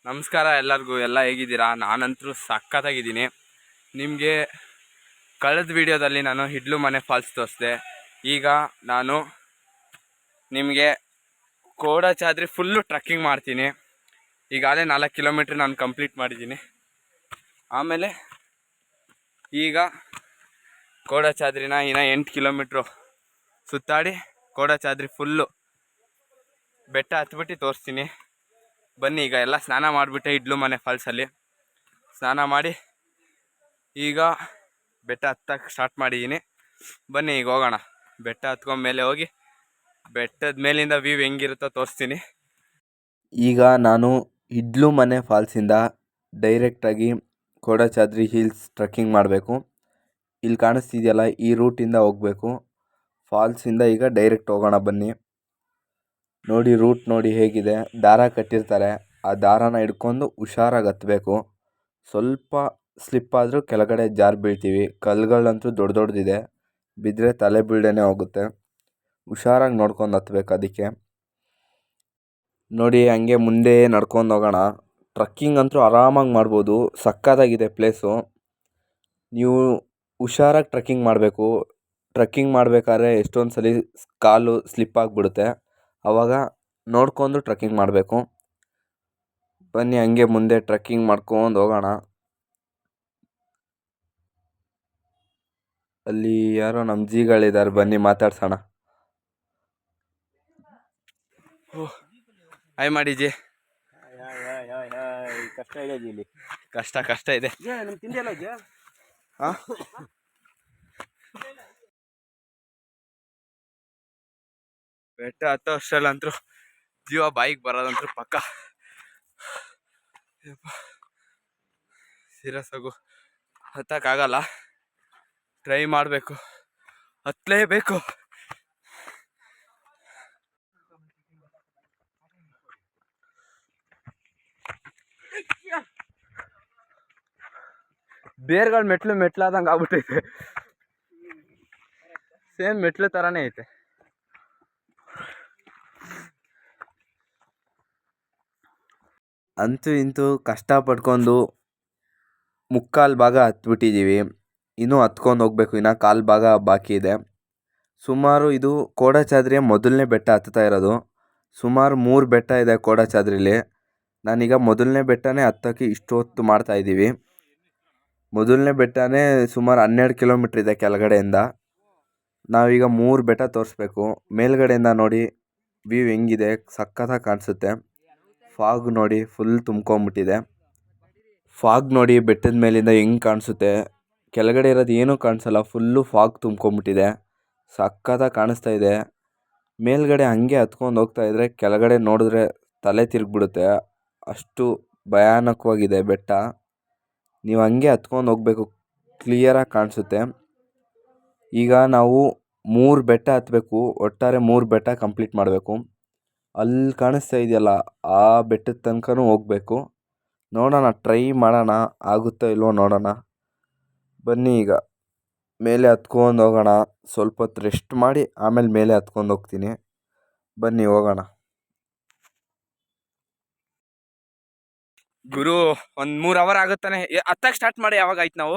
ನಮಸ್ಕಾರ ಎಲ್ಲರಿಗೂ, ಎಲ್ಲ ಹೇಗಿದ್ದೀರಾ? ನಾನಂತರೂ ಸಖತ್ತಾಗಿದ್ದೀನಿ. ನಿಮಗೆ ಕಳೆದ ವಿಡಿಯೋದಲ್ಲಿ ನಾನು ಹಿಡ್ಲು ಮನೆ ಫಾಲ್ಸ್ ತೋರಿಸಿದೆ. ಈಗ ನಾನು ನಿಮಗೆ ಕೋಡಚಾದ್ರಿ ಫುಲ್ಲು ಟ್ರಕ್ಕಿಂಗ್ ಮಾಡ್ತೀನಿ. ಈಗಾಗಲೇ 4 ಕಿಲೋಮೀಟ್ರ್ ನಾನು ಕಂಪ್ಲೀಟ್ ಮಾಡಿದ್ದೀನಿ. ಆಮೇಲೆ ಈಗ ಕೋಡಚಾದ್ರಿನ ಇನ್ನು 8 ಕಿಲೋಮೀಟ್ರು ಸುತ್ತಾಡಿ ಕೋಡಚಾದ್ರಿ ಫುಲ್ಲು ಬೆಟ್ಟ ಹತ್ಬಿಟ್ಟು ತೋರಿಸ್ತೀನಿ. ಬನ್ನಿ, ಈಗ ಎಲ್ಲ ಸ್ನಾನ ಮಾಡಿಬಿಟ್ಟೆ ಹಿಡ್ಲು ಮನೆ ಫಾಲ್ಸಲ್ಲಿ ಸ್ನಾನ ಮಾಡಿ ಈಗ ಬೆಟ್ಟ ಹತ್ತಕ್ಕೆ ಸ್ಟಾರ್ಟ್ ಮಾಡಿದ್ದೀನಿ. ಬನ್ನಿ ಈಗ ಹೋಗೋಣ. ಬೆಟ್ಟ ಹತ್ಕೊಂಡ್ಮೇಲೆ ಹೋಗಿ ಬೆಟ್ಟದ ಮೇಲಿಂದ ವ್ಯೂ ಹೆಂಗಿರುತ್ತೋ ತೋರಿಸ್ತೀನಿ. ಈಗ ನಾನು ಹಿಡ್ಲು ಮನೆ ಫಾಲ್ಸಿಂದ ಡೈರೆಕ್ಟಾಗಿ ಕೋಡಚಾದ್ರಿ ಹಿಲ್ಸ್ ಟ್ರೆಕ್ಕಿಂಗ್ ಮಾಡಬೇಕು. ಇಲ್ಲಿ ಕಾಣಿಸ್ತಿದೆಯಲ್ಲ, ಈ ರೂಟಿಂದ ಹೋಗಬೇಕು. ಫಾಲ್ಸಿಂದ ಈಗ ಡೈರೆಕ್ಟ್ ಹೋಗೋಣ ಬನ್ನಿ. ನೋಡಿ, ರೂಟ್ ನೋಡಿ ಹೇಗಿದೆ. ದಾರ ಕಟ್ಟಿರ್ತಾರೆ, ಆ ದಾರಾನ ಹಿಡ್ಕೊಂಡು ಹುಷಾರಾಗಿ ಹತ್ತಬೇಕು. ಸ್ವಲ್ಪ ಸ್ಲಿಪ್ ಆದರೂ ಕೆಳಗಡೆ ಜಾರು ಬೀಳ್ತೀವಿ. ಕಲ್ಲುಗಳಂತೂ ದೊಡ್ಡ ದೊಡ್ಡದಿದೆ, ಬಿದ್ದರೆ ತಲೆ ಬೀಳ್ದೇ ಹೋಗುತ್ತೆ. ಹುಷಾರಾಗಿ ನೋಡ್ಕೊಂಡು ಹತ್ಬೇಕು. ಅದಕ್ಕೆ ನೋಡಿ, ಹಂಗೆ ಮುಂದೆ ನಡ್ಕೊಂಡು ಹೋಗೋಣ. ಟ್ರಕ್ಕಿಂಗ್ ಅಂತೂ ಆರಾಮಾಗಿ ಮಾಡ್ಬೋದು, ಸಕ್ಕತ್ತಾಗಿದೆ ಪ್ಲೇಸು. ನೀವು ಹುಷಾರಾಗಿ ಟ್ರಕ್ಕಿಂಗ್ ಮಾಡಬೇಕು. ಟ್ರಕ್ಕಿಂಗ್ ಮಾಡಬೇಕಾದ್ರೆ ಎಷ್ಟೊಂದು ಸಲ ಕಾಲು ಸ್ಲಿಪ್ ಆಗಿಬಿಡುತ್ತೆ, ಆವಾಗ ನೋಡ್ಕೊಂಡು ಟ್ರಕ್ಕಿಂಗ್ ಮಾಡಬೇಕು. ಬನ್ನಿ ಹಂಗೆ ಮುಂದೆ ಟ್ರಕ್ಕಿಂಗ್ ಮಾಡ್ಕೊಂಡು ಹೋಗೋಣ. ಅಲ್ಲಿ ಯಾರೋ ನಮ್ಮ ಜಿಗಳಿದ್ದಾರೆ, ಬನ್ನಿ ಮಾತಾಡ್ಸೋಣ. ಹಾಯ್ ಮಾಡಿ ಜಿ. ಕಷ್ಟ ಇದೆ ಇಲ್ಲಿ, ಕಷ್ಟ ಇದೆ. ಹಾಂ, ಬೆಟ್ಟ ಹತ್ತೋ ಅಷ್ಟರಲ್ಲಂತೂ ಜೀವ ಬಾಯಿಗೆ ಬರೋದಂತೂ ಪಕ್ಕ. ಸೀರಿಯಸ್ ಆಗು, ಹತ್ತಕ್ಕಾಗಲ್ಲ, ಟ್ರೈ ಮಾಡಬೇಕು, ಹತ್ತಲೇಬೇಕು. ಬೇರ್ಗಳು ಮೆಟ್ಲಾದಂಗೆ ಆಗ್ಬಿಟ್ಟೈತೆ. ಸೇಮ್ ಮೆಟ್ಲು ಥರನೇ ಐತೆ. ಅಂತೂ ಇಂತೂ ಕಷ್ಟಪಡ್ಕೊಂಡು ಮುಕ್ಕಾಲು ಭಾಗ ಹತ್ಬಿಟ್ಟಿದ್ದೀವಿ. ಇನ್ನೂ ಹತ್ಕೊಂಡು ಹೋಗ್ಬೇಕು, ಇನ್ನು ಕಾಲು ಭಾಗ ಬಾಕಿ ಇದೆ. ಸುಮಾರು ಇದು ಕೋಡಚಾದ್ರಿಯ ಮೊದಲನೇ ಬೆಟ್ಟ ಹತ್ತುತ್ತಾ ಇರೋದು. ಸುಮಾರು 3 ಬೆಟ್ಟ ಇದೆ ಕೋಡಚಾದ್ರಿಲಿ. ನಾನೀಗ ಮೊದಲನೇ ಬೆಟ್ಟನೇ ಹತ್ತೋಕ್ಕೆ ಇಷ್ಟೊತ್ತು ಮಾಡ್ತಾಯಿದ್ದೀವಿ. ಮೊದಲನೇ ಬೆಟ್ಟನೇ ಸುಮಾರು 12 ಕಿಲೋಮೀಟ್ರ್ ಇದೆ ಕೆಳಗಡೆಯಿಂದ. ನಾವೀಗ 3 ಬೆಟ್ಟ ತೋರಿಸ್ಬೇಕು. ಮೇಲ್ಗಡೆಯಿಂದ ನೋಡಿ ವ್ಯೂ ಹೆಂಗಿದೆ, ಸಕ್ಕತ್ತಾಗಿ ಕಾಣಿಸುತ್ತೆ. ಫಾಗ್ ನೋಡಿ ಫುಲ್ ತುಂಬ್ಕೊಂಬಿಟ್ಟಿದೆ. ಫಾಗ್ ನೋಡಿ ಬೆಟ್ಟದ ಮೇಲಿಂದ ಹೆಂಗೆ ಕಾಣಿಸುತ್ತೆ. ಕೆಳಗಡೆ ಇರೋದು ಏನೂ ಕಾಣಿಸಲ್ಲ, ಫುಲ್ಲು ಫಾಗ್ ತುಂಬ್ಕೊಂಬಿಟ್ಟಿದೆ. ಸಕ್ಕತ್ತಾಗಿ ಕಾಣಿಸ್ತಾ ಇದೆ. ಮೇಲ್ಗಡೆ ಹಂಗೆ ಹತ್ಕೊಂಡು ಹೋಗ್ತಾಯಿದ್ರೆ ಕೆಳಗಡೆ ನೋಡಿದ್ರೆ ತಲೆ ತಿರುಗಿಬಿಡುತ್ತೆ, ಅಷ್ಟು ಭಯಾನಕವಾಗಿದೆ ಬೆಟ್ಟ. ನೀವು ಹಂಗೆ ಹತ್ಕೊಂಡು ಹೋಗಬೇಕು, ಕ್ಲಿಯರಾಗಿ ಕಾಣಿಸುತ್ತೆ. ಈಗ ನಾವು 3 ಬೆಟ್ಟ ಹತ್ತಬೇಕು, ಒಟ್ಟಾರೆ 3 ಬೆಟ್ಟ ಕಂಪ್ಲೀಟ್ ಮಾಡಬೇಕು. ಅಲ್ಲಿ ಕಾಣಿಸ್ತಾ ಇದೆಯಲ್ಲ, ಆ ಬೆಟ್ಟದ ತನಕನೂ ಹೋಗಬೇಕು. ನೋಡೋಣ, ಟ್ರೈ ಮಾಡೋಣ, ಆಗುತ್ತೋ ಇಲ್ವೋ ನೋಡೋಣ. ಬನ್ನಿ ಈಗ ಮೇಲೆ ಹತ್ಕೊಂಡು ಹೋಗೋಣ. ಸ್ವಲ್ಪ ಹೊತ್ತು ರೆಸ್ಟ್ ಮಾಡಿ ಆಮೇಲೆ ಮೇಲೆ ಹತ್ಕೊಂಡು ಹೋಗ್ತೀನಿ. ಬನ್ನಿ ಹೋಗೋಣ. ಗುರು, ಒಂದು 3 ಅವರ್ ಆಗುತ್ತಾನೆ ಹತ್ತಕ್ಕೆ ಸ್ಟಾರ್ಟ್ ಮಾಡಿ. ಯಾವಾಗ ಆಯ್ತು? ನಾವು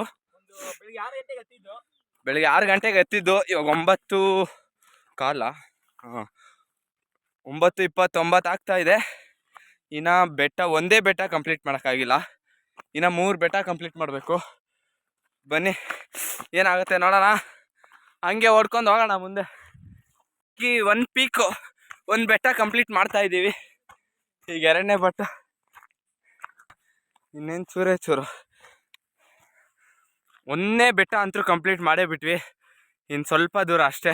ಬೆಳಿಗ್ಗೆ 6 ಗಂಟೆಗೆ ಎತ್ತಿದ್ದು. ಇವಾಗ 9:15, 9:29 ಆಗ್ತಾ ಇದೆ. ಇನ್ನು ಬೆಟ್ಟ ಒಂದೇ ಬೆಟ್ಟ ಕಂಪ್ಲೀಟ್ ಮಾಡೋಕ್ಕಾಗಿಲ್ಲ, ಇನ್ನು 3 ಬೆಟ್ಟ ಕಂಪ್ಲೀಟ್ ಮಾಡಬೇಕು. ಬನ್ನಿ ಏನಾಗುತ್ತೆ ನೋಡೋಣ. ಹಂಗೆ ಓಡ್ಕೊಂಡು ಹೋಗೋಣ ಮುಂದೆ. ಒಂದು ಪೀಕು, ಒಂದು ಬೆಟ್ಟ ಕಂಪ್ಲೀಟ್ ಮಾಡ್ತಾಯಿದ್ದೀವಿ. ಈಗ 2ನೇ ಬೆಟ್ಟ, ಇನ್ನೇನು ಚೂರು. 1ನೇ ಬೆಟ್ಟ ಅಂತೂ ಕಂಪ್ಲೀಟ್ ಮಾಡೇ ಬಿಟ್ವಿ, ಇನ್ನು ಸ್ವಲ್ಪ ದೂರ ಅಷ್ಟೇ.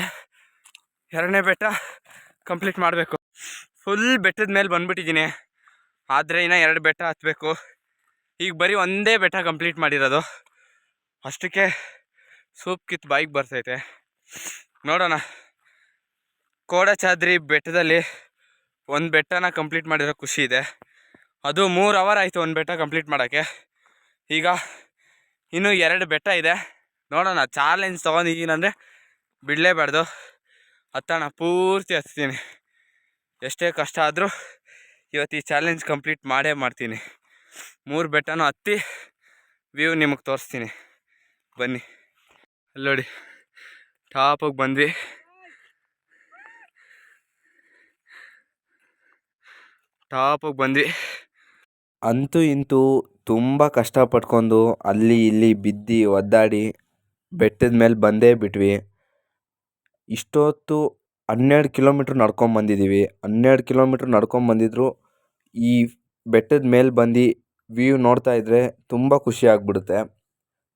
2ನೇ ಬೆಟ್ಟ ಕಂಪ್ಲೀಟ್ ಮಾಡಬೇಕು. ಫುಲ್ ಬೆಟ್ಟದ ಮೇಲೆ ಬಂದ್ಬಿಟ್ಟಿದ್ದೀನಿ, ಆದರೆ ಇನ್ನು 2 ಬೆಟ್ಟ ಹತ್ತಬೇಕು. ಈಗ ಬರೀ ಒಂದೇ ಬೆಟ್ಟ ಕಂಪ್ಲೀಟ್ ಮಾಡಿರೋದು. ಅಷ್ಟಕ್ಕೆ ಸೂಪ್ ಕಿತ್ತು ಬಾಯಿಗೆ ಬರ್ತೈತೆ. ನೋಡೋಣ. ಕೋಡಚಾದ್ರಿ ಬೆಟ್ಟದಲ್ಲಿ ಒಂದು ಬೆಟ್ಟನ ಕಂಪ್ಲೀಟ್ ಮಾಡಿರೋ ಖುಷಿ ಇದೆ. ಅದು 3 ಅವರ್ ಆಯಿತು ಒಂದು ಬೆಟ್ಟ ಕಂಪ್ಲೀಟ್ ಮಾಡೋಕ್ಕೆ. ಈಗ ಇನ್ನೂ 2 ಬೆಟ್ಟ ಇದೆ. ನೋಡೋಣ, ಚಾಲೆಂಜ್ ತೊಗೊಂಡಿದ್ದೀನಂದರೆ ಬಿಡಲೇಬಾರ್ದು. ಹತ್ತೋಣ, ಪೂರ್ತಿ ಹತ್ತೀನಿ. ಎಷ್ಟೇ ಕಷ್ಟ ಆದರೂ ಇವತ್ತು ಈ ಚಾಲೆಂಜ್ ಕಂಪ್ಲೀಟ್ ಮಾಡೇ ಮಾಡ್ತೀನಿ. 3 ಬೆಟ್ಟನೂ ಹತ್ತಿ ವ್ಯೂ ನಿಮಗೆ ತೋರಿಸ್ತೀನಿ, ಬನ್ನಿ. ಅಲ್ಲಿ ನೋಡಿ, ಟಾಪಿಗೆ ಬಂದ್ವಿ. ಅಂತೂ ಇಂತೂ ತುಂಬ ಕಷ್ಟಪಟ್ಕೊಂಡು ಅಲ್ಲಿ ಇಲ್ಲಿ ಬಿದ್ದು ಒದ್ದಾಡಿ ಬೆಟ್ಟದ ಮೇಲೆ ಬಂದೇ ಬಿಟ್ವಿ. ಇಷ್ಟೊತ್ತು 12 ಕಿಲೋಮೀಟ್ರ್ ನಡ್ಕೊಂಬಂದಿದ್ದೀವಿ. 12 ಕಿಲೋಮೀಟ್ರ್ ನಡ್ಕೊಂಬಂದಿದ್ರು ಈ ಬೆಟ್ಟದ ಮೇಲೆ ಬಂದು ವ್ಯೂ ನೋಡ್ತಾ ಇದ್ದರೆ ತುಂಬ ಖುಷಿ ಆಗ್ಬಿಡುತ್ತೆ.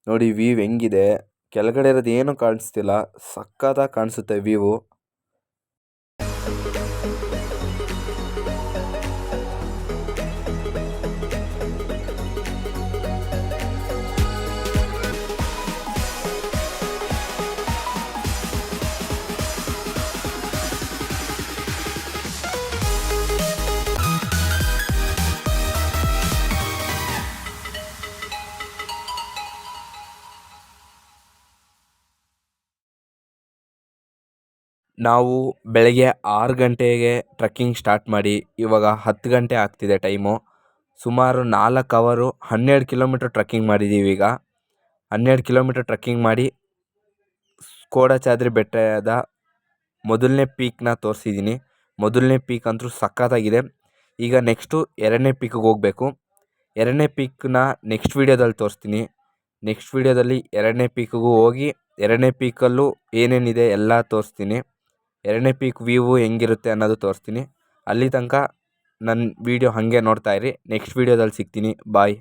ನೋಡಿ ವ್ಯೂ ಹೆಂಗಿದೆ, ಕೆಳಗಡೆ ಇರೋದು ಏನೂ ಕಾಣಿಸ್ತಿಲ್ಲ, ಸಕ್ಕತ್ತಾಗಿ ಕಾಣಿಸುತ್ತೆ ವ್ಯೂ. ನಾವು ಬೆಳಗ್ಗೆ 6 ಗಂಟೆಗೆ ಟ್ರೆಕ್ಕಿಂಗ್ ಸ್ಟಾರ್ಟ್ ಮಾಡಿ ಇವಾಗ 10 ಗಂಟೆ ಆಗ್ತಿದೆ ಟೈಮು. ಸುಮಾರು 4 ಅವರು 12 ಕಿಲೋಮೀಟ್ರ್ ಟ್ರೆಕ್ಕಿಂಗ್ ಮಾಡಿದ್ದೀವಿ. ಈಗ 12 ಕಿಲೋಮೀಟ್ರ್ ಟ್ರೆಕ್ಕಿಂಗ್ ಮಾಡಿ ಕೋಡಚಾದ್ರಿ ಬೆಟ್ಟದ ಮೊದಲನೇ ಪೀಕ್ನ ತೋರಿಸಿದ್ದೀನಿ. ಮೊದಲನೇ ಪೀಕ್ ಅಂತೂ ಸಖತ್ತಾಗಿದೆ. ಈಗ ನೆಕ್ಸ್ಟು 2ನೇ ಪೀಕಿಗೆ ಹೋಗಬೇಕು. 2ನೇ ಪೀಕ್ನ ನೆಕ್ಸ್ಟ್ ವೀಡಿಯೋದಲ್ಲಿ ತೋರಿಸ್ತೀನಿ. ನೆಕ್ಸ್ಟ್ ವೀಡಿಯೋದಲ್ಲಿ 2ನೇ ಪೀಕಿಗೂ ಹೋಗಿ 2ನೇ ಪೀಕಲ್ಲೂ ಏನೇನಿದೆ ಎಲ್ಲ ತೋರಿಸ್ತೀನಿ. 2ನೇ ಪೀಕ್ ವ್ಯೂ ಹೆಂಗಿರುತ್ತೆ ಅನ್ನೋದು ತೋರಿಸ್ತೀನಿ. ಅಲ್ಲಿ ತನಕ ನನ್ನ ವೀಡಿಯೋ ಹಾಗೆ ನೋಡ್ತಾಯಿರಿ. ನೆಕ್ಸ್ಟ್ ವೀಡಿಯೋದಲ್ಲಿ ಸಿಗ್ತೀನಿ. ಬಾಯ್.